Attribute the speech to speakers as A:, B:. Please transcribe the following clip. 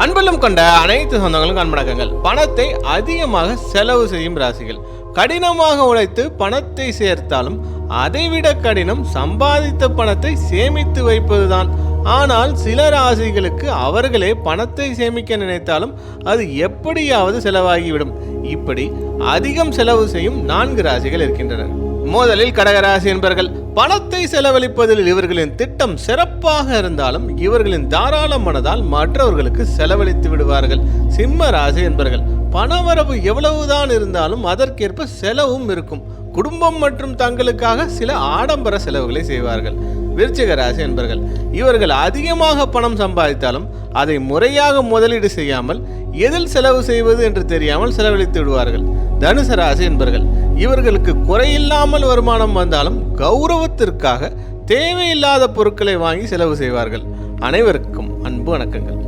A: அன்பெல்லாம் கொண்ட அனைத்து சொந்தங்களும் கண்மணக்கங்கள். பணத்தை அதிகமாக செலவு செய்யும் ராசிகள். கடினமாக உழைத்து பணத்தை சேர்த்தாலும் அதைவிட கடினம் சம்பாதித்த பணத்தை சேமித்து வைப்பதுதான். ஆனால் சில ராசிகளுக்கு அவர்களே பணத்தை சேமிக்க நினைத்தாலும் அது எப்படியாவது செலவாகிவிடும். இப்படி அதிகம் செலவு செய்யும் 4 ராசிகள் இருக்கின்றன. முதலில் கடகராசி என்பர்கள். பணத்தை செலவழிப்பதில் இவர்களின் திட்டம் சிறப்பாக இருந்தாலும் இவர்களின் தாராள மனதால் மற்றவர்களுக்கு செலவழித்து விடுவார்கள். சிம்ம ராசி என்பர்கள். பணவரவு எவ்வளவுதான் இருந்தாலும் அதற்கேற்ப செலவும் இருக்கும். குடும்பம் மற்றும் தங்களுக்காக சில ஆடம்பர செலவுகளை செய்வார்கள். விருச்சிக ராசி என்பர்கள். இவர்கள் அதிகமாக பணம் சம்பாதித்தாலும் அதை முறையாக முதலீடு செய்யாமல் எதில் செலவு செய்வது என்று தெரியாமல் செலவழித்து விடுவார்கள். தனுசு ராசி என்பர்கள். இவர்களுக்கு குறையில்லாமல் வருமானம் வந்தாலும் கௌரவத்திற்காக தேவையில்லாத பொருட்களை வாங்கி செலவு செய்வார்கள். அனைவருக்கும் அன்பு வணக்கங்கள்.